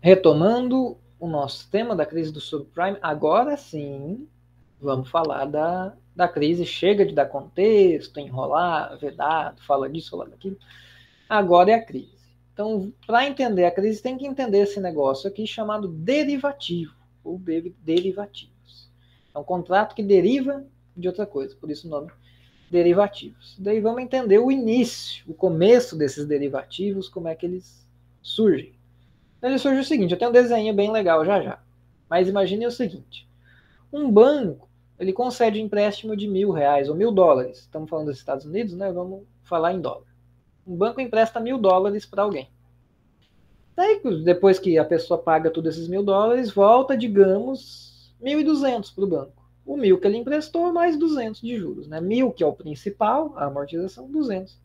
retomando o nosso tema da crise do subprime, agora sim vamos falar da crise. Chega de dar contexto, enrolar, vedado, fala disso, fala daquilo. Agora é a crise. Então, para entender a crise, tem que entender esse negócio aqui chamado derivativo, ou derivativos. É um contrato que deriva de outra coisa, por isso o nome derivativos. Daí vamos entender o início, o começo desses derivativos, como é que eles surgem. Então, ele surge o seguinte, eu tenho um desenho bem legal já já, mas imagine o seguinte, um banco, ele concede empréstimo de R$ 1.000 ou US$1.000, estamos falando dos Estados Unidos, né? Vamos falar em dólar. Um banco empresta US$1.000 para alguém. Daí, depois que a pessoa paga todos esses US$1.000, volta, digamos, 1.200 para o banco. O 1.000 que ele emprestou, mais 200 de juros. Né? 1.000, que é o principal, a amortização, 200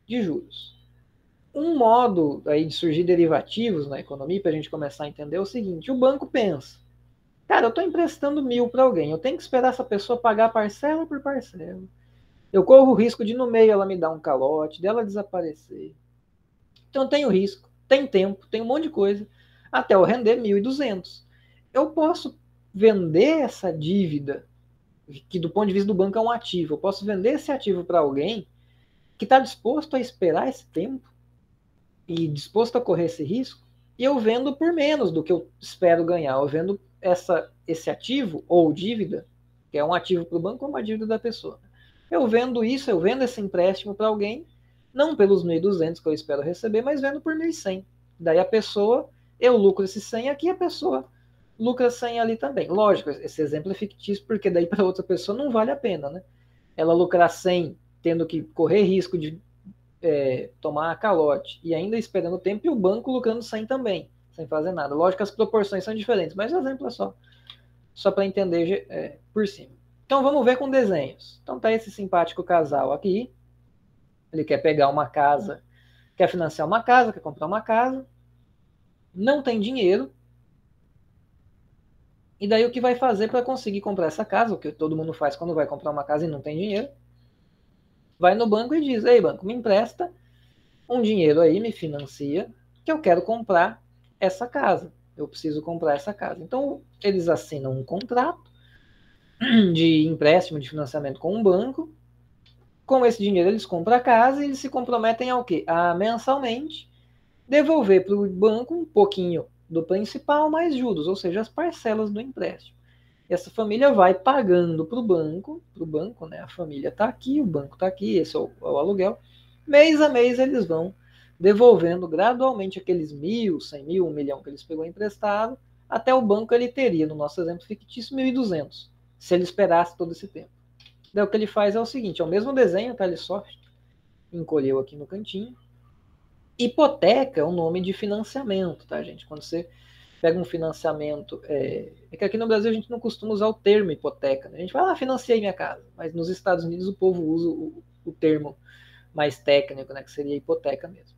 de juros. Um modo aí de surgir derivativos na economia, para a gente começar a entender, é o seguinte, o banco pensa, cara, eu estou emprestando 1.000 para alguém, eu tenho que esperar essa pessoa pagar parcela por parcela. Eu corro o risco de no meio ela me dar um calote, dela desaparecer. Então tem o risco, tem tempo, tem um monte de coisa, até eu render 1.200. Eu posso vender essa dívida, que do ponto de vista do banco é um ativo, eu posso vender esse ativo para alguém que está disposto a esperar esse tempo e disposto a correr esse risco, e eu vendo por menos do que eu espero ganhar. Eu vendo esse ativo ou dívida, que é um ativo para o banco ou uma dívida da pessoa. Eu vendo isso, eu vendo esse empréstimo para alguém, não pelos 1.200 que eu espero receber, mas vendo por 1.100. Daí a pessoa, eu lucro esse 100 aqui, a pessoa lucra 100 ali também. Lógico, esse exemplo é fictício, porque daí para outra pessoa não vale a pena, né? Ela lucrar 100 tendo que correr risco de tomar calote e ainda esperando o tempo, e o banco lucrando 100 também, sem fazer nada. Lógico que as proporções são diferentes, mas o exemplo é só para entender por cima. Então vamos ver com desenhos. Então tá esse simpático casal aqui, ele quer pegar uma casa, quer financiar uma casa, quer comprar uma casa, não tem dinheiro, e daí o que vai fazer para conseguir comprar essa casa, o que todo mundo faz quando vai comprar uma casa e não tem dinheiro, vai no banco e diz, ei banco, me empresta um dinheiro aí, me financia, que eu quero comprar essa casa. Eu preciso comprar essa casa. Então, eles assinam um contrato de empréstimo, de financiamento com um banco. Com esse dinheiro, eles compram a casa e eles se comprometem ao quê? A mensalmente devolver para o banco um pouquinho do principal mais juros, ou seja, as parcelas do empréstimo. Essa família vai pagando para o banco, né? A família está aqui, o banco está aqui, esse é o aluguel. Mês a mês eles vão devolvendo gradualmente aqueles 1.000, 100.000, 1.000.000 que eles pegou emprestado, até o banco ele teria, no nosso exemplo fictício, 1.200, se ele esperasse todo esse tempo. Daí o que ele faz é o seguinte, é o mesmo desenho, tá? Ele só encolheu aqui no cantinho. Hipoteca é o nome de financiamento, tá, gente? Quando você pega um financiamento, que aqui no Brasil a gente não costuma usar o termo hipoteca, né? A gente fala, financiei minha casa, mas nos Estados Unidos o povo usa o termo mais técnico, né, que seria hipoteca mesmo.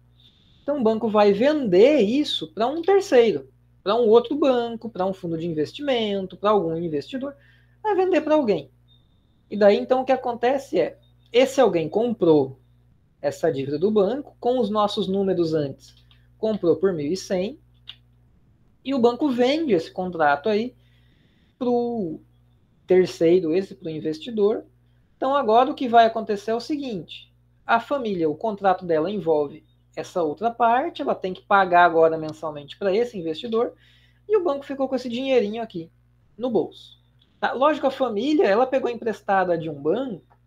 Então o banco vai vender isso para um terceiro, para um outro banco, para um fundo de investimento, para algum investidor, vai vender para alguém. E daí então o que acontece é, esse alguém comprou essa dívida do banco com os nossos números antes, comprou por 1.100 e o banco vende esse contrato aí para o terceiro, esse para o investidor. Então agora o que vai acontecer é o seguinte, a família, o contrato dela envolve essa outra parte, ela tem que pagar agora mensalmente para esse investidor, e o banco ficou com esse dinheirinho aqui no bolso. Tá? Lógico, a família, ela pegou emprestada de um banco,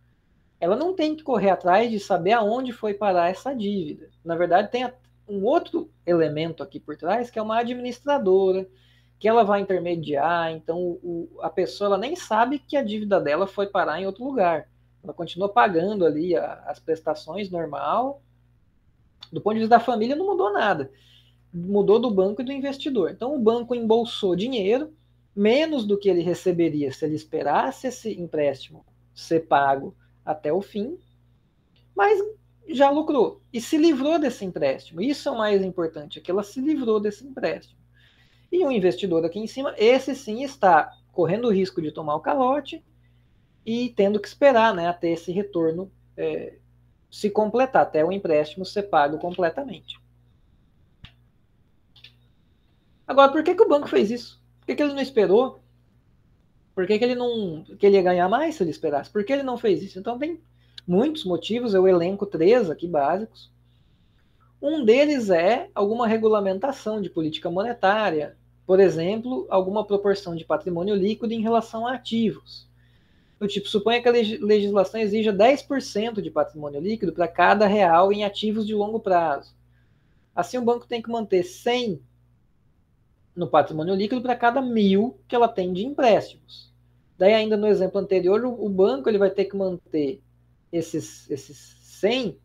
ela não tem que correr atrás de saber aonde foi parar essa dívida. Na verdade, tem um outro elemento aqui por trás, que é uma administradora, que ela vai intermediar, então a pessoa ela nem sabe que a dívida dela foi parar em outro lugar. Ela continua pagando ali as prestações normal. Do ponto de vista da família, não mudou nada. Mudou do banco e do investidor. Então, o banco embolsou dinheiro, menos do que ele receberia se ele esperasse esse empréstimo ser pago até o fim, mas já lucrou e se livrou desse empréstimo. Isso é o mais importante, é que ela se livrou desse empréstimo. E o investidor aqui em cima, esse sim está correndo o risco de tomar o calote e tendo que esperar, né, até esse retorno se completar, até o empréstimo ser pago completamente. Agora, por que o banco fez isso? Por que ele não esperou? Por que ele ia ganhar mais se ele esperasse? Por que ele não fez isso? Então tem muitos motivos, eu elenco 3 aqui básicos. Um deles é alguma regulamentação de política monetária, por exemplo, alguma proporção de patrimônio líquido em relação a ativos. Do tipo, suponha que a legislação exija 10% de patrimônio líquido para cada real em ativos de longo prazo. Assim, o banco tem que manter 100 no patrimônio líquido para cada 1.000 que ela tem de empréstimos. Daí, ainda no exemplo anterior, o banco ele vai ter que manter esses 100.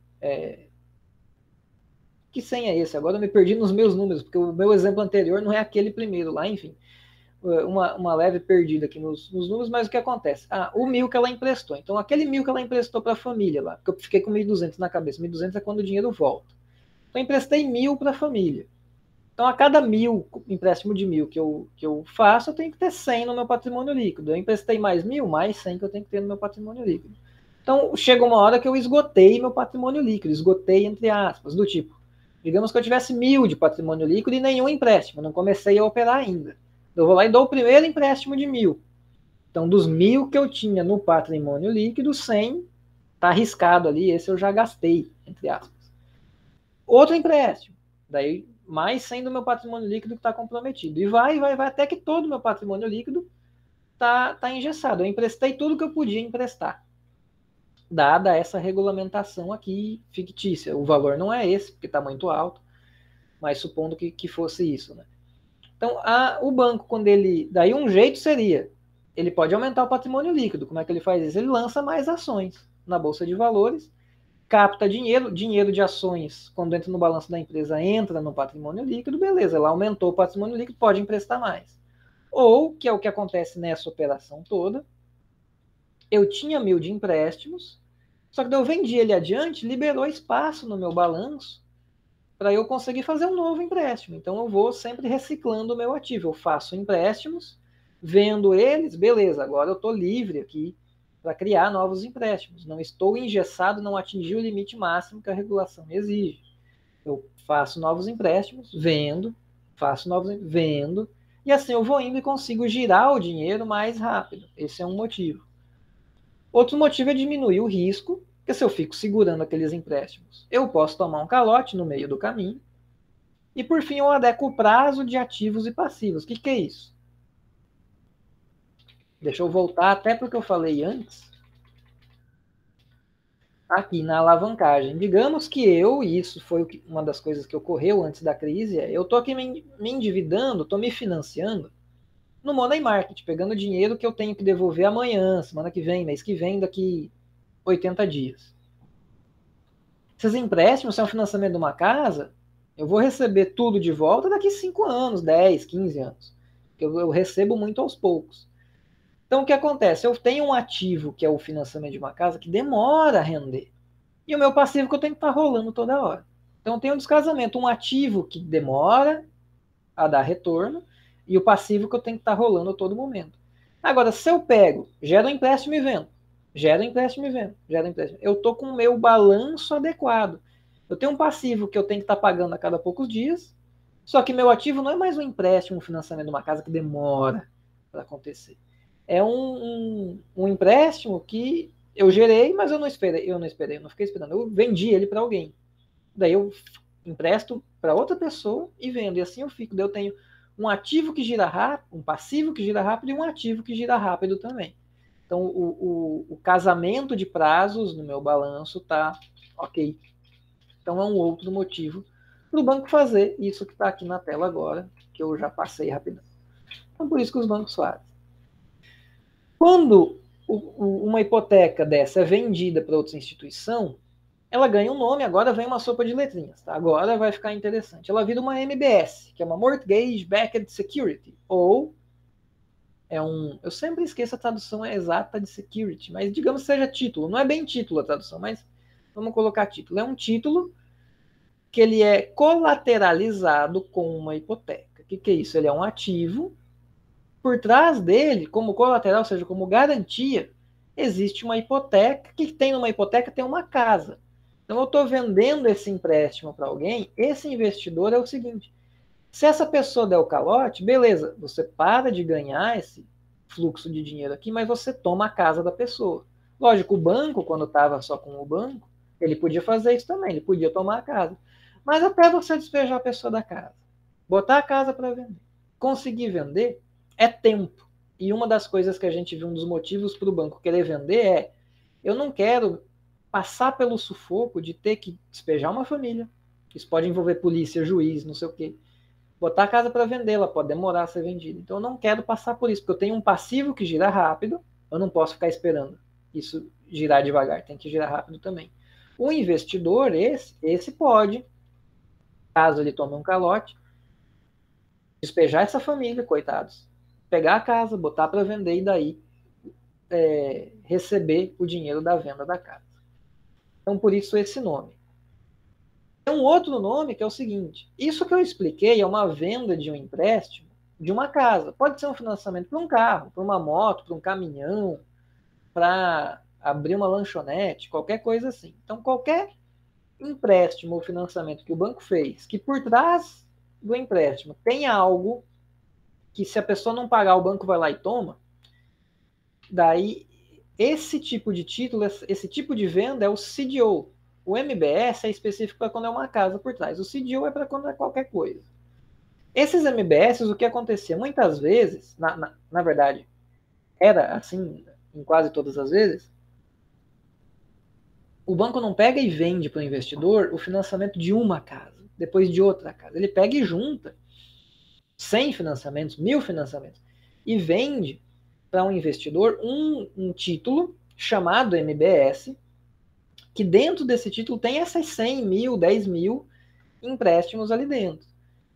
Que 100 é esse? Agora eu me perdi nos meus números, porque o meu exemplo anterior não é aquele primeiro lá, enfim. Uma leve perdida aqui nos números, mas o que acontece? O 1.000 que ela emprestou. Então, aquele 1.000 que ela emprestou para a família lá, porque eu fiquei com 1.200 na cabeça. 1.200 é quando o dinheiro volta. Então, eu emprestei 1.000 para a família. Então, a cada 1.000, empréstimo de 1.000 que eu faço, eu tenho que ter 100 no meu patrimônio líquido. Eu emprestei mais 1.000, mais 100 que eu tenho que ter no meu patrimônio líquido. Então, chega uma hora que eu esgotei meu patrimônio líquido. Esgotei, entre aspas, do tipo, digamos que eu tivesse 1.000 de patrimônio líquido e nenhum empréstimo. Não comecei a operar ainda. Eu vou lá e dou o primeiro empréstimo de 1.000. Então, dos 1.000 que eu tinha no patrimônio líquido, 100 está arriscado ali. Esse eu já gastei, entre aspas. Outro empréstimo. Daí, mais 100 do meu patrimônio líquido que está comprometido. E vai até que todo o meu patrimônio líquido está engessado. Eu emprestei tudo que eu podia emprestar, dada essa regulamentação aqui fictícia. O valor não é esse, porque está muito alto, mas supondo que fosse isso, né? Então, o banco, quando ele... Daí um jeito seria, ele pode aumentar o patrimônio líquido. Como é que ele faz isso? Ele lança mais ações na Bolsa de Valores, capta dinheiro de ações, quando entra no balanço da empresa, entra no patrimônio líquido, beleza, ela aumentou o patrimônio líquido, pode emprestar mais. Ou, que é o que acontece nessa operação toda, eu tinha 1.000 de empréstimos, só que daí eu vendi ele adiante, liberou espaço no meu balanço para eu conseguir fazer um novo empréstimo. Então eu vou sempre reciclando o meu ativo. Eu faço empréstimos, vendo eles, beleza, agora eu estou livre aqui para criar novos empréstimos. Não estou engessado, não atingi o limite máximo que a regulação me exige. Eu faço novos empréstimos, vendo, vendo, e assim eu vou indo e consigo girar o dinheiro mais rápido. Esse é um motivo. Outro motivo é diminuir o risco, porque se eu fico segurando aqueles empréstimos, eu posso tomar um calote no meio do caminho. E por fim, eu adequo o prazo de ativos e passivos. O que é isso? Deixa eu voltar até para o que eu falei antes. Aqui na alavancagem. Digamos que e isso foi uma das coisas que ocorreu antes da crise, eu estou aqui me endividando, estou me financiando no Money Market, pegando dinheiro que eu tenho que devolver amanhã, semana que vem, mês que vem, daqui 80 dias. Esses empréstimos, se é um financiamento de uma casa, eu vou receber tudo de volta daqui 5 anos, 10, 15 anos. Eu recebo muito aos poucos. Então, o que acontece? Eu tenho um ativo, que é o financiamento de uma casa, que demora a render. E o meu passivo que eu tenho que estar rolando toda hora. Então, tem um descasamento, um ativo que demora a dar retorno e o passivo que eu tenho que estar rolando a todo momento. Agora, se eu pego, gero um empréstimo e vendo, gero um empréstimo e vendo, gero um empréstimo, eu estou com o meu balanço adequado. Eu tenho um passivo que eu tenho que estar pagando a cada poucos dias, só que meu ativo não é mais um empréstimo, um financiamento de uma casa que demora para acontecer. É um empréstimo que eu gerei, mas eu não esperei, eu não fiquei esperando. Eu vendi ele para alguém. Daí eu empresto para outra pessoa e vendo. E assim eu fico. Daí eu tenho um ativo que gira rápido, um passivo que gira rápido e um ativo que gira rápido também. Então o casamento de prazos no meu balanço tá ok. Então é um outro motivo para o banco fazer isso que está aqui na tela agora, que eu já passei rapidão. Então por isso que os bancos fazem. Quando uma hipoteca dessa é vendida para outra instituição, ela ganha um nome, agora vem uma sopa de letrinhas, tá? Agora vai ficar interessante. Ela vira uma MBS, que é uma Mortgage Backed Security, ou eu sempre esqueço a tradução exata de security, mas digamos que seja título. Não é bem título a tradução, mas vamos colocar título. É um título que ele é colateralizado com uma hipoteca. O que é isso? Ele é um ativo. Por trás dele, como colateral, ou seja, como garantia, existe uma hipoteca, que tem numa hipoteca tem uma casa. Então eu estou vendendo esse empréstimo para alguém, esse investidor é o seguinte, Se essa pessoa der o calote, beleza, você para de ganhar esse fluxo de dinheiro aqui, mas você toma a casa da pessoa. Lógico, o banco, quando estava só com o banco, ele podia fazer isso também, ele podia tomar a casa. Mas até você despejar a pessoa da casa, botar a casa para vender, conseguir vender, é tempo. E uma das coisas que a gente viu, um dos motivos para o banco querer vender é: eu não quero passar pelo sufoco de ter que despejar uma família. Isso pode envolver polícia, juiz, não sei o quê. Botar a casa para vender, ela pode demorar a ser vendida. Então eu não quero passar por isso, porque eu tenho um passivo que gira rápido, eu não posso ficar esperando isso girar devagar, tem que girar rápido também. O investidor, esse pode, caso ele tome um calote, despejar essa família, coitados, pegar a casa, botar para vender e daí receber o dinheiro da venda da casa. Então por isso esse nome. Tem um outro nome que é o seguinte: isso que eu expliquei é uma venda de um empréstimo de uma casa. Pode ser um financiamento para um carro, para uma moto, para um caminhão, para abrir uma lanchonete, qualquer coisa assim. Então, qualquer empréstimo ou financiamento que o banco fez, que por trás do empréstimo tem algo que, se a pessoa não pagar, o banco vai lá e toma, daí esse tipo de título, esse tipo de venda é o CDO. O MBS é específico para quando é uma casa por trás. O CDO é para quando é qualquer coisa. Esses MBS, o que acontecia muitas vezes, na verdade, era assim em quase todas as vezes, o banco não pega e vende para o investidor o financiamento de uma casa, depois de outra casa. Ele pega e junta 100 financiamentos, 1000 financiamentos, e vende para um investidor um título chamado MBS, que dentro desse título tem essas 100 mil, 10 mil empréstimos ali dentro.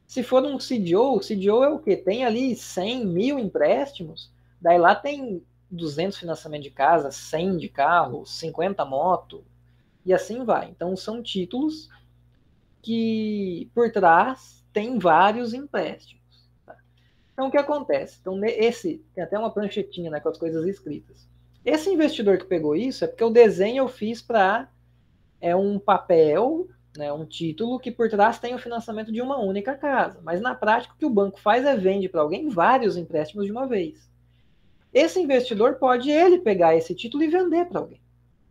Se for um CDO, o CDO é o quê? Tem ali 100 mil empréstimos, daí lá tem 200 financiamento de casa, 100 de carro, 50 moto, e assim vai. Então são títulos que por trás tem vários empréstimos. Tá? Então o que acontece? Então esse tem até uma pranchetinha, né, com as coisas escritas. Esse investidor que pegou isso é porque o desenho eu fiz para um papel, né, um título que por trás tem o financiamento de uma única casa. Mas na prática o que o banco faz é vende para alguém vários empréstimos de uma vez. Esse investidor pode ele pegar esse título e vender para alguém.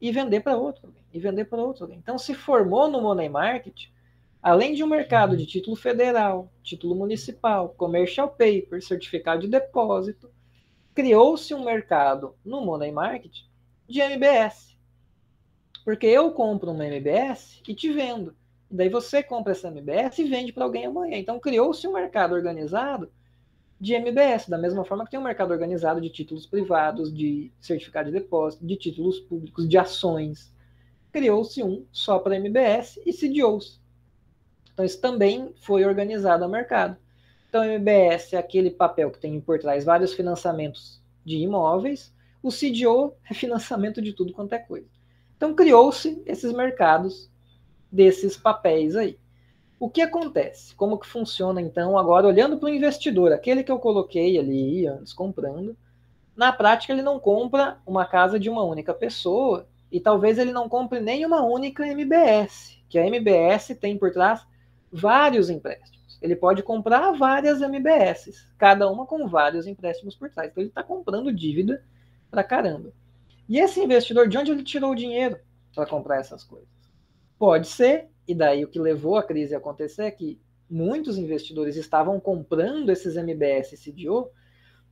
E vender para outro alguém. E vender para outro alguém. Então se formou no Money Market, além de um mercado de título federal, título municipal, commercial paper, certificado de depósito, criou-se um mercado no Money Market de MBS. Porque eu compro uma MBS e te vendo. E daí você compra essa MBS e vende para alguém amanhã. Então criou-se um mercado organizado de MBS, da mesma forma que tem um mercado organizado de títulos privados, de certificado de depósito, de títulos públicos, de ações. Criou-se um só para MBS e CDOs. Então isso também foi organizado ao mercado. Então, o MBS é aquele papel que tem por trás vários financiamentos de imóveis. O CDO é financiamento de tudo quanto é coisa. Então, criou-se esses mercados desses papéis aí. O que acontece? Como que funciona, então, agora, olhando para o investidor, aquele que eu coloquei ali antes comprando, na prática ele não compra uma casa de uma única pessoa e talvez ele não compre nem uma única MBS, que a MBS tem por trás vários empréstimos. Ele pode comprar várias MBSs, cada uma com vários empréstimos por trás. Então ele está comprando dívida pra caramba. E esse investidor, de onde ele tirou o dinheiro para comprar essas coisas? Pode ser, e daí o que levou a crise a acontecer é que muitos investidores estavam comprando esses MBS e CDO,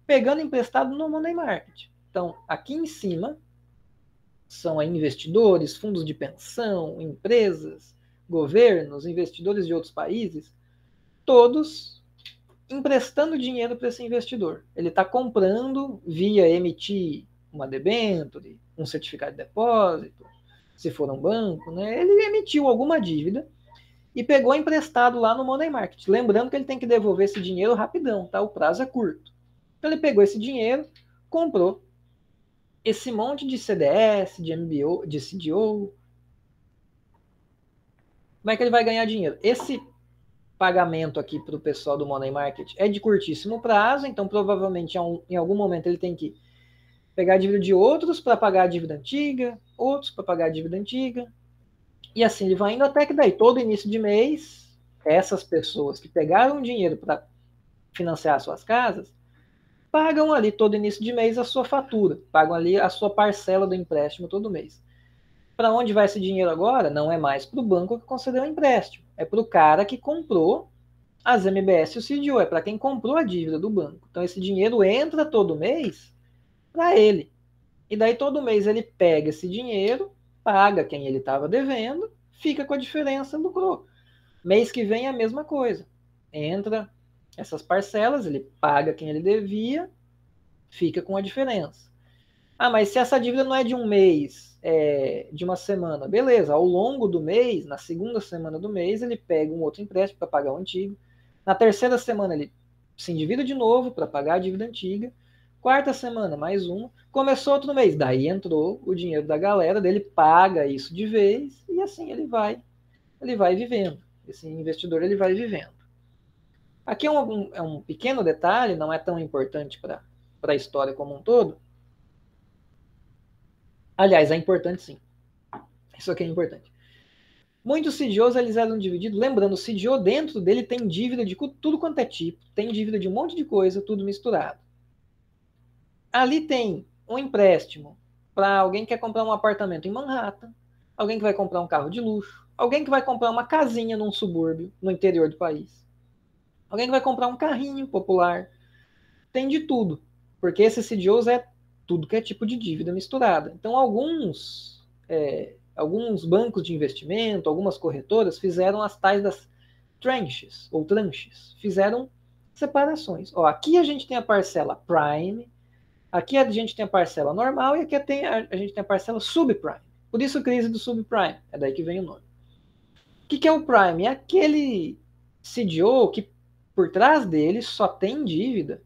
pegando emprestado no Money Market. Então, aqui em cima são investidores, fundos de pensão, empresas, governos, investidores de outros países, todos emprestando dinheiro para esse investidor. Ele está comprando via emitir uma debênture, um certificado de depósito, se for um banco, né? Ele emitiu alguma dívida e pegou emprestado lá no Money Market. Lembrando que ele tem que devolver esse dinheiro rapidão, tá? O prazo é curto. Então ele pegou esse dinheiro, comprou esse monte de CDS, de MBO, de CDO. Como é que ele vai ganhar dinheiro? Esse pagamento aqui para o pessoal do Money Market é de curtíssimo prazo, então provavelmente em algum momento ele tem que pegar a dívida de outros para pagar a dívida antiga, outros para pagar a dívida antiga, e assim ele vai indo até que daí todo início de mês essas pessoas que pegaram dinheiro para financiar suas casas, pagam ali todo início de mês a sua fatura, pagam ali a sua parcela do empréstimo todo mês. Para onde vai esse dinheiro agora? Não é mais para o banco que concedeu o empréstimo, é para o cara que comprou as MBS e o CDO, é para quem comprou a dívida do banco. Então esse dinheiro entra todo mês para ele. E daí todo mês ele pega esse dinheiro, paga quem ele estava devendo, fica com a diferença, lucrou. Mês que vem é a mesma coisa. Entra essas parcelas, ele paga quem ele devia, fica com a diferença. Ah, mas se essa dívida não é de um mês, é de uma semana, beleza. Ao longo do mês, na segunda semana do mês, ele pega um outro empréstimo para pagar o antigo. Na terceira semana, ele se endivida de novo para pagar a dívida antiga. Quarta semana, mais uma. Começou outro mês, daí entrou o dinheiro da galera, dele paga isso de vez e assim ele vai vivendo. Esse investidor ele vai vivendo. Aqui é um pequeno detalhe, não é tão importante para a história como um todo. Aliás, é importante sim. Isso aqui é importante. Muitos CDOs eles eram divididos, lembrando, o CDO dentro dele tem dívida de tudo quanto é tipo, tem dívida de um monte de coisa, tudo misturado. Ali tem um empréstimo para alguém que quer comprar um apartamento em Manhattan, alguém que vai comprar um carro de luxo, alguém que vai comprar uma casinha num subúrbio, no interior do país, alguém que vai comprar um carrinho popular. Tem de tudo, porque esse CDOs é tudo que é tipo de dívida misturada. Então, alguns bancos de investimento, algumas corretoras fizeram as tais das tranches, ou tranches, fizeram separações. Ó, aqui a gente tem a parcela prime, aqui a gente tem a parcela normal e aqui a gente tem a parcela subprime. Por isso crise do subprime, é daí que vem o nome. O que é o prime? É aquele CDO que por trás dele só tem dívida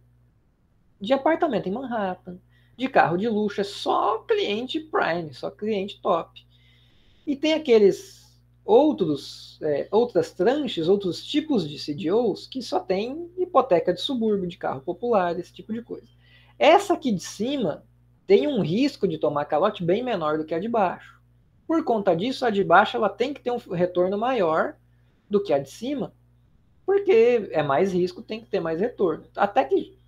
de apartamento em Manhattan, de carro de luxo, é só cliente prime, só cliente top. E tem aqueles outras tranches, outros tipos de CDOs que só tem hipoteca de subúrbio, de carro popular, esse tipo de coisa. Essa aqui de cima tem um risco de tomar calote bem menor do que a de baixo. Por conta disso, a de baixo ela tem que ter um retorno maior do que a de cima, porque é mais risco, tem que ter mais retorno.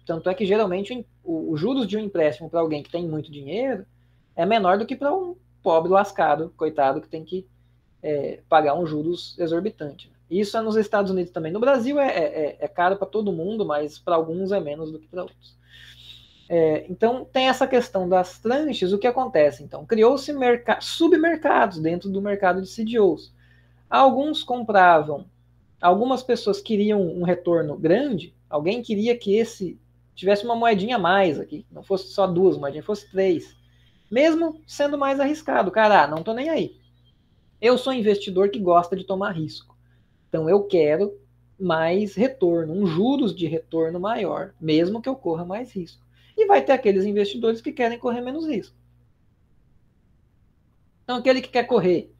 Tanto é que geralmente os juros de um empréstimo para alguém que tem muito dinheiro é menor do que para um pobre lascado, coitado, que tem que pagar um juros exorbitante. Isso é nos Estados Unidos também. No Brasil é caro para todo mundo, mas para alguns é menos do que para outros. Então tem essa questão das tranches. O que acontece então? Criou-se submercados dentro do mercado de CDOs. Alguns compravam, algumas pessoas queriam um retorno grande, alguém queria que esse tivesse uma moedinha a mais aqui, não fosse só 2 moedinhas, fosse 3. Mesmo sendo mais arriscado. Cara, não tô nem aí. Eu sou investidor que gosta de tomar risco. Então eu quero mais retorno, um juros de retorno maior, mesmo que eu corra mais risco. E vai ter aqueles investidores que querem correr menos risco. Então aquele que quer correr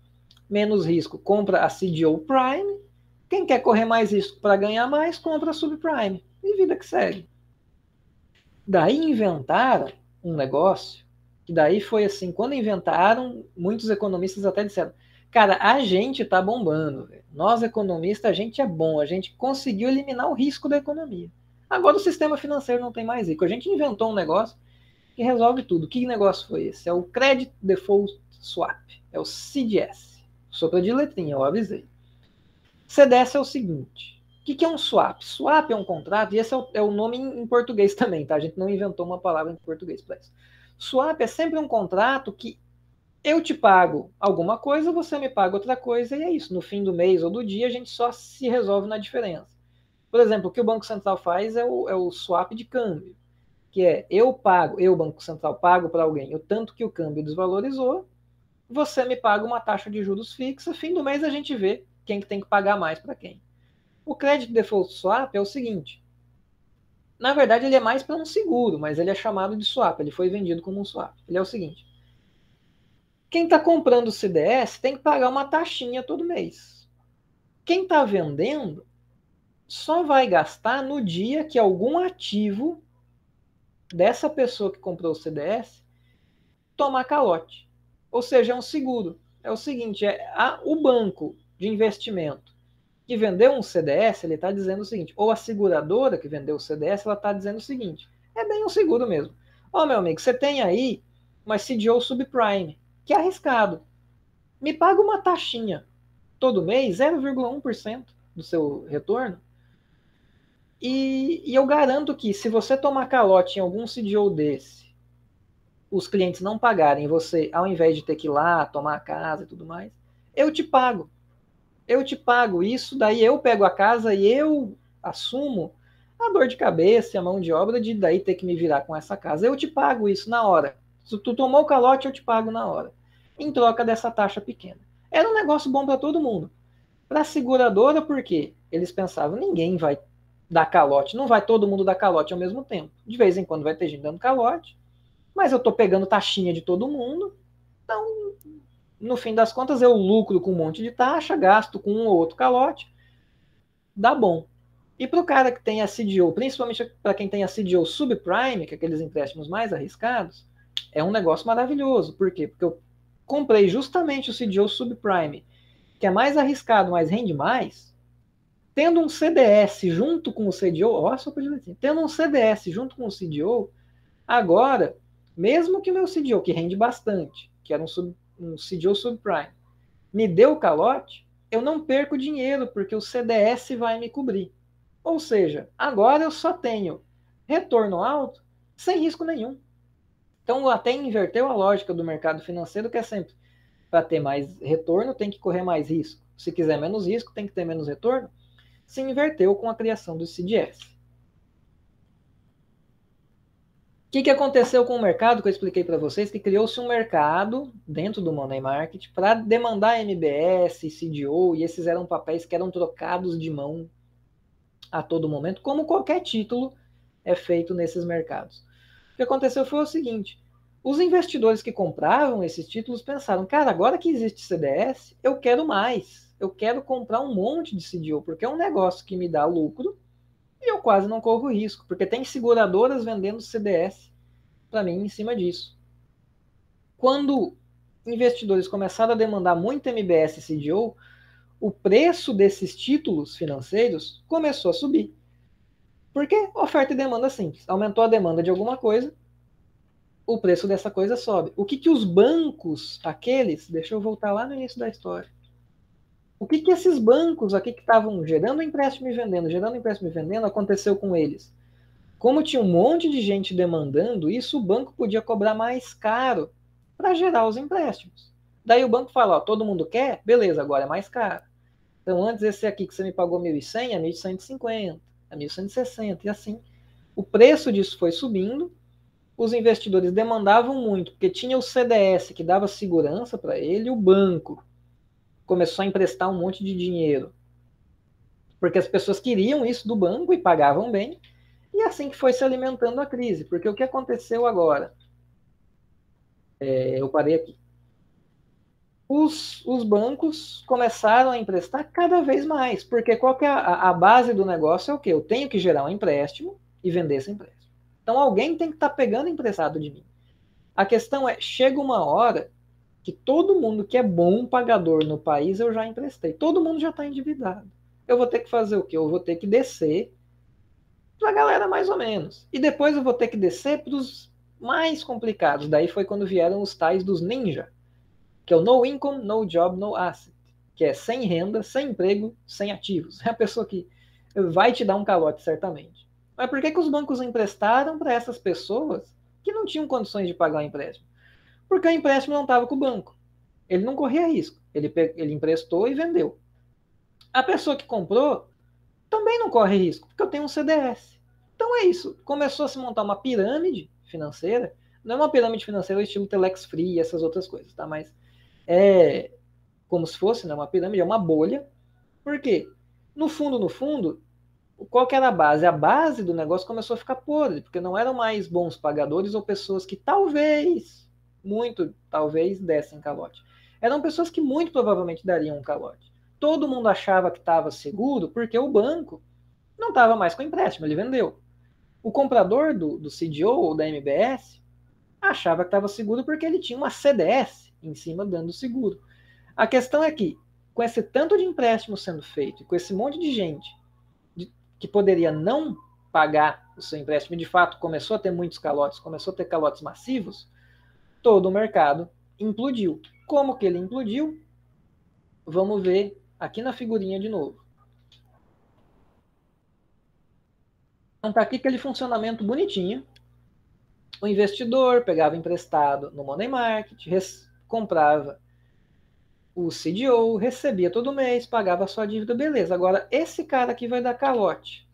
menos risco compra a CDO Prime, quem quer correr mais risco para ganhar mais compra a Subprime. E vida que segue. Daí inventaram um negócio, que daí foi assim, quando inventaram, muitos economistas até disseram, cara, a gente tá bombando, véio. Nós economistas, a gente é bom, a gente conseguiu eliminar o risco da economia. Agora o sistema financeiro não tem mais risco. A gente inventou um negócio que resolve tudo. Que negócio foi esse? É o Credit Default Swap, é o CDS. Sopa de letrinha, eu avisei. CDS é o seguinte, o que é um swap? Swap é um contrato, e esse é o nome em português também, tá? A gente não inventou uma palavra em português para isso. Swap é sempre um contrato que eu te pago alguma coisa, você me paga outra coisa, e é isso. No fim do mês ou do dia, a gente só se resolve na diferença. Por exemplo, o que o Banco Central faz é o swap de câmbio, que é eu, Banco Central, pago para alguém o tanto que o câmbio desvalorizou, você me paga uma taxa de juros fixa, fim do mês a gente vê quem que tem que pagar mais para quem. O Credit Default Swap é o seguinte, na verdade ele é mais para um seguro, mas ele é chamado de swap, ele foi vendido como um swap. Ele é o seguinte, quem está comprando o CDS tem que pagar uma taxinha todo mês. Quem está vendendo só vai gastar no dia que algum ativo dessa pessoa que comprou o CDS tomar calote. Ou seja, é um seguro. É o seguinte, o banco de investimento que vendeu um CDS, ele está dizendo o seguinte, ou a seguradora que vendeu o CDS, ela está dizendo o seguinte, é bem um seguro mesmo. Ó, meu amigo, você tem aí uma CDO subprime, que é arriscado. Me paga uma taxinha todo mês, 0,1% do seu retorno, e eu garanto que se você tomar calote em algum CDO desse, os clientes não pagarem, você, ao invés de ter que ir lá, tomar a casa e tudo mais, eu te pago. Eu te pago isso, daí eu pego a casa e eu assumo a dor de cabeça e a mão de obra de daí ter que me virar com essa casa. Eu te pago isso na hora. Se tu tomou o calote, eu te pago na hora. Em troca dessa taxa pequena. Era um negócio bom para todo mundo. Para a seguradora, por quê? Eles pensavam, ninguém vai dar calote, não vai todo mundo dar calote ao mesmo tempo. De vez em quando vai ter gente dando calote, mas eu estou pegando taxinha de todo mundo, então, no fim das contas, eu lucro com um monte de taxa, gasto com um ou outro calote, dá bom. E para o cara que tem a CDO, principalmente para quem tem a CDO subprime, que é aqueles empréstimos mais arriscados, é um negócio maravilhoso. Por quê? Porque eu comprei justamente o CDO subprime, que é mais arriscado, mas rende mais, tendo um CDS junto com o CDO, ó, só para dizer assim, tendo um CDS junto com o CDO, agora, mesmo que o meu CDO, que rende bastante, que era um CDO subprime, me deu o calote, eu não perco dinheiro, porque o CDS vai me cobrir. Ou seja, agora eu só tenho retorno alto sem risco nenhum. Então, até inverteu a lógica do mercado financeiro, que é sempre, para ter mais retorno, tem que correr mais risco. Se quiser menos risco, tem que ter menos retorno. Se inverteu com a criação do CDS. O que aconteceu com o mercado que eu expliquei para vocês? Que criou-se um mercado dentro do Money Market para demandar MBS, CDO, e esses eram papéis que eram trocados de mão a todo momento, como qualquer título é feito nesses mercados. O que aconteceu foi o seguinte, os investidores que compravam esses títulos pensaram, cara, agora que existe CDS, eu quero mais, eu quero comprar um monte de CDO, porque é um negócio que me dá lucro, e eu quase não corro risco, porque tem seguradoras vendendo CDS para mim em cima disso. Quando investidores começaram a demandar muito MBS e CDO, o preço desses títulos financeiros começou a subir. Porque oferta e demanda simples. Aumentou a demanda de alguma coisa, o preço dessa coisa sobe. O que os bancos, aqueles, deixa eu voltar lá no início da história, o que esses bancos aqui que estavam gerando empréstimo e vendendo, aconteceu com eles? Como tinha um monte de gente demandando isso, o banco podia cobrar mais caro para gerar os empréstimos. Daí o banco fala, ó, todo mundo quer? Beleza, agora é mais caro. Então antes esse aqui que você me pagou 1.100 é 1.150, é 1.160 e assim. O preço disso foi subindo, os investidores demandavam muito, porque tinha o CDS que dava segurança para ele, o banco começou a emprestar um monte de dinheiro, porque as pessoas queriam isso do banco e pagavam bem, e assim que foi se alimentando a crise, porque o que aconteceu agora? Eu parei aqui. Os bancos começaram a emprestar cada vez mais, porque qual que é a base do negócio é o quê? Eu tenho que gerar um empréstimo e vender esse empréstimo. Então alguém tem que estar pegando emprestado de mim. A questão é, chega uma hora que todo mundo que é bom pagador no país eu já emprestei. Todo mundo já está endividado. Eu vou ter que fazer o quê? Eu vou ter que descer para a galera mais ou menos. E depois eu vou ter que descer para os mais complicados. Daí foi quando vieram os tais dos ninja, que é o no income, no job, no asset, que é sem renda, sem emprego, sem ativos. É a pessoa que vai te dar um calote, certamente. Mas por que os bancos emprestaram para essas pessoas que não tinham condições de pagar o empréstimo? Porque o empréstimo não estava com o banco. Ele não corria risco. Ele emprestou e vendeu. A pessoa que comprou também não corre risco, porque eu tenho um CDS. Então é isso. Começou a se montar uma pirâmide financeira. Não é uma pirâmide financeira estilo Telex Free e essas outras coisas, tá? Mas é como se fosse, né, uma pirâmide, é uma bolha. Por quê? No fundo, qual que era a base? A base do negócio começou a ficar podre, porque não eram mais bons pagadores ou pessoas que talvez, muito talvez, dessem calote. Eram pessoas que muito provavelmente dariam um calote. Todo mundo achava que estava seguro porque o banco não estava mais com empréstimo, ele vendeu. O comprador do CDO ou da MBS achava que estava seguro porque ele tinha uma CDS em cima dando seguro. A questão é que com esse tanto de empréstimo sendo feito, e com esse monte de gente que poderia não pagar o seu empréstimo, e de fato começou a ter muitos calotes, começou a ter calotes massivos, todo o mercado implodiu. Como que ele implodiu? Vamos ver aqui na figurinha de novo. Então está aqui aquele funcionamento bonitinho. O investidor pegava emprestado no Money Market, comprava o CDO, recebia todo mês, pagava a sua dívida, beleza. Agora, esse cara aqui vai dar calote.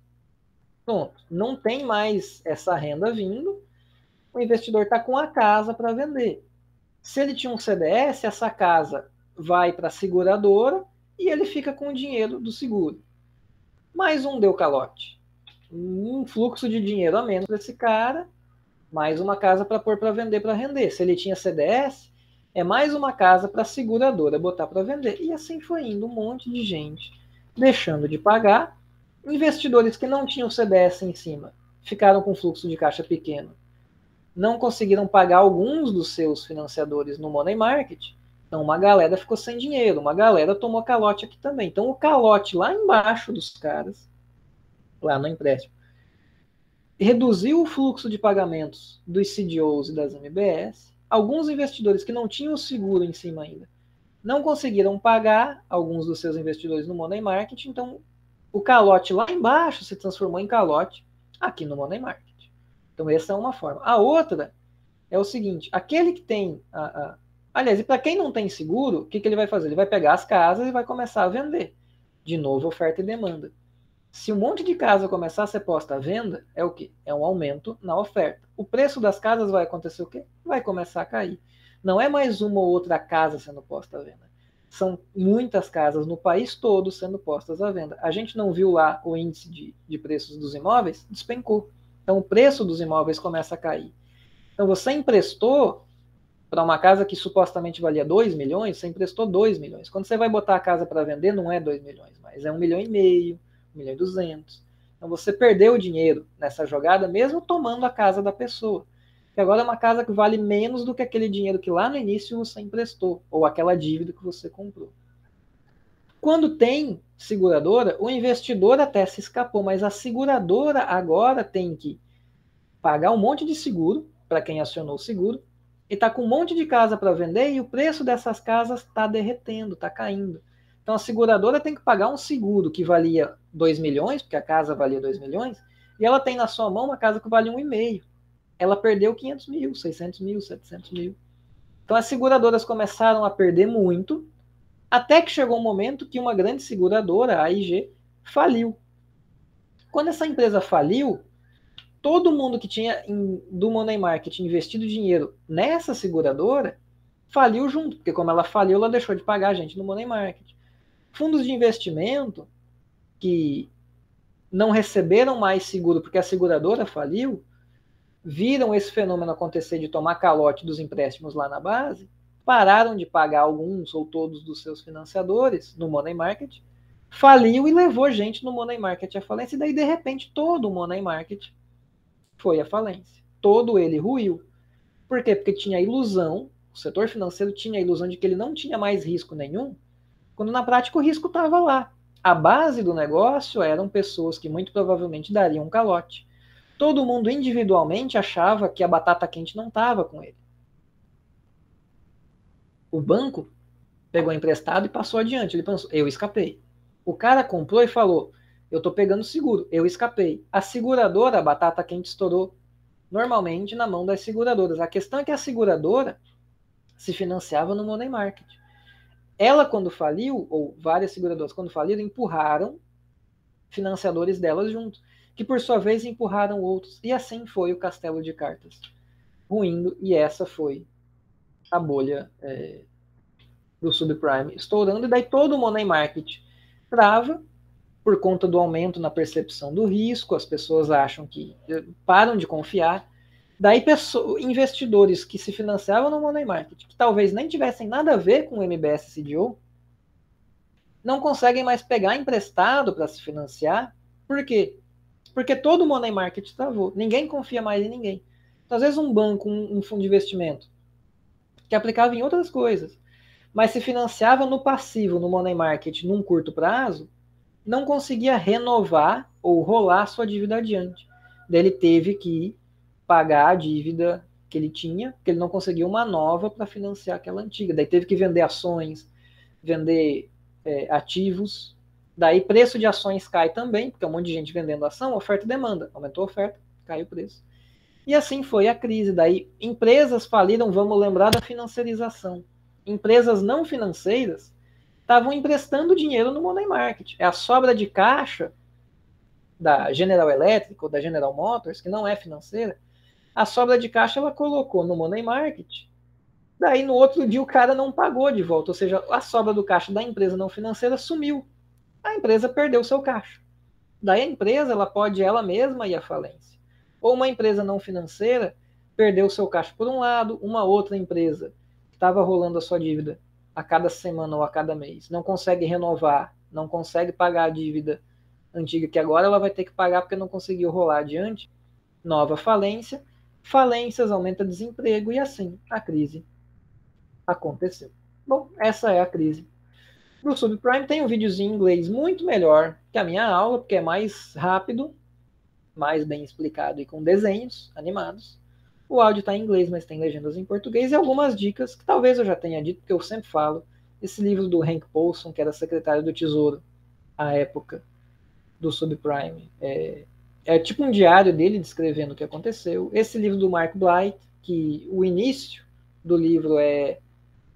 Pronto, não tem mais essa renda vindo, o investidor está com a casa para vender. Se ele tinha um CDS, essa casa vai para a seguradora e ele fica com o dinheiro do seguro. Mais um deu calote. Um fluxo de dinheiro a menos para esse cara, mais uma casa para pôr para vender, para render. Se ele tinha CDS, é mais uma casa para a seguradora botar para vender. E assim foi indo, um monte de gente deixando de pagar. Investidores que não tinham CDS em cima ficaram com fluxo de caixa pequeno, não conseguiram pagar alguns dos seus financiadores no Money Market, então uma galera ficou sem dinheiro, uma galera tomou calote aqui também. Então o calote lá embaixo dos caras, lá no empréstimo, reduziu o fluxo de pagamentos dos CDOs e das MBS. Alguns investidores que não tinham o seguro em cima ainda não conseguiram pagar alguns dos seus investidores no Money Market, então o calote lá embaixo se transformou em calote aqui no Money Market. Então essa é uma forma. A outra é o seguinte, aquele que tem... Aliás, e para quem não tem seguro, o que ele vai fazer? Ele vai pegar as casas e vai começar a vender. De novo, oferta e demanda. Se um monte de casa começar a ser posta à venda, é o quê? É um aumento na oferta. O preço das casas vai acontecer o quê? Vai começar a cair. Não é mais uma ou outra casa sendo posta à venda. São muitas casas no país todo sendo postas à venda. A gente não viu lá o índice de preços dos imóveis? Despencou. Então o preço dos imóveis começa a cair. Então você emprestou para uma casa que supostamente valia 2 milhões, você emprestou 2 milhões. Quando você vai botar a casa para vender, não é 2 milhões, mas é 1,5 milhão, 1,2 milhões. Então você perdeu o dinheiro nessa jogada, mesmo tomando a casa da pessoa. Que agora é uma casa que vale menos do que aquele dinheiro que lá no início você emprestou, ou aquela dívida que você comprou. Quando tem seguradora, o investidor até se escapou, mas a seguradora agora tem que pagar um monte de seguro para quem acionou o seguro, e está com um monte de casa para vender e o preço dessas casas está derretendo, está caindo. Então a seguradora tem que pagar um seguro que valia 2 milhões, porque a casa valia 2 milhões, e ela tem na sua mão uma casa que vale 1,5. Ela perdeu 500 mil, 600 mil, 700 mil. Então as seguradoras começaram a perder muito, até que chegou um momento que uma grande seguradora, a AIG, faliu. Quando essa empresa faliu, todo mundo que tinha do Money Market investido dinheiro nessa seguradora faliu junto, porque como ela faliu, ela deixou de pagar a gente no Money Market. Fundos de investimento que não receberam mais seguro porque a seguradora faliu, viram esse fenômeno acontecer de tomar calote dos empréstimos lá na base, pararam de pagar alguns ou todos dos seus financiadores no Money Market, faliu e levou gente no Money Market à falência, e daí de repente todo o Money Market foi à falência. Todo ele ruiu. Por quê? Porque tinha a ilusão, o setor financeiro tinha a ilusão de que ele não tinha mais risco nenhum, quando na prática o risco estava lá. A base do negócio eram pessoas que muito provavelmente dariam um calote. Todo mundo individualmente achava que a batata quente não estava com ele. O banco pegou emprestado e passou adiante. Ele pensou, eu escapei. O cara comprou e falou, eu estou pegando seguro, eu escapei. A seguradora, a batata quente estourou normalmente na mão das seguradoras. A questão é que a seguradora se financiava no Money Market. Ela, quando faliu, ou várias seguradoras, quando faliram, empurraram financiadores delas junto, que por sua vez empurraram outros. E assim foi o castelo de cartas ruindo, e essa foi a bolha do subprime estourando, e daí todo o Money Market trava por conta do aumento na percepção do risco, as pessoas acham que param de confiar. Daí investidores que se financiavam no Money Market, que talvez nem tivessem nada a ver com o MBS CDO, não conseguem mais pegar emprestado para se financiar. Por quê? Porque todo o Money Market travou. Ninguém confia mais em ninguém. Então, às vezes um banco, um fundo de investimento, que aplicava em outras coisas, mas se financiava no passivo, no money market, num curto prazo, não conseguia renovar ou rolar sua dívida adiante. Daí ele teve que pagar a dívida que ele tinha, porque ele não conseguiu uma nova para financiar aquela antiga. Daí teve que vender ações, vender ativos. Daí preço de ações cai também, porque um monte de gente vendendo ação, oferta e demanda. Aumentou a oferta, caiu o preço. E assim foi a crise. Daí empresas faliram, vamos lembrar da financiarização. Empresas não financeiras estavam emprestando dinheiro no money market. É a sobra de caixa da General Electric ou da General Motors, que não é financeira, a sobra de caixa ela colocou no money market. Daí no outro dia o cara não pagou de volta, ou seja, a sobra do caixa da empresa não financeira sumiu. A empresa perdeu seu caixa. Daí a empresa ela pode ela mesma ir à falência. Ou uma empresa não financeira perdeu seu caixa por um lado, uma outra empresa que estava rolando a sua dívida a cada semana ou a cada mês não consegue renovar, não consegue pagar a dívida antiga que agora ela vai ter que pagar porque não conseguiu rolar adiante, nova falência, falências aumenta desemprego e assim a crise aconteceu. Bom, essa é a crise do subprime. Tem um videozinho em inglês muito melhor que a minha aula, porque é mais rápido, mais bem explicado e com desenhos animados. O áudio está em inglês, mas tem legendas em português e algumas dicas que talvez eu já tenha dito, porque eu sempre falo. Esse livro do Hank Paulson, que era secretário do Tesouro à época do subprime, é tipo um diário dele descrevendo o que aconteceu. Esse livro do Mark Blight, que o início do livro é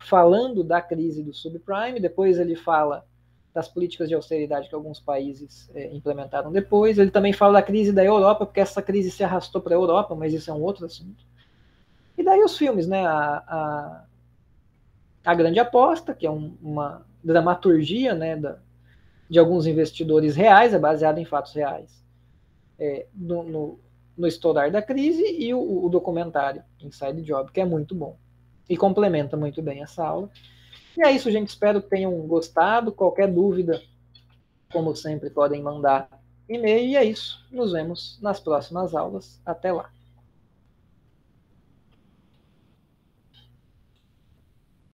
falando da crise do subprime, depois ele fala das políticas de austeridade que alguns países implementaram depois. Ele também fala da crise da Europa, porque essa crise se arrastou para a Europa, mas isso é um outro assunto. E daí os filmes, né? A Grande Aposta, que é uma dramaturgia, né, de alguns investidores reais, é baseado em fatos reais, no estourar da crise, e o documentário Inside Job, que é muito bom e complementa muito bem essa aula. E é isso, gente. Espero que tenham gostado. Qualquer dúvida, como sempre, podem mandar e-mail. E é isso. Nos vemos nas próximas aulas. Até lá.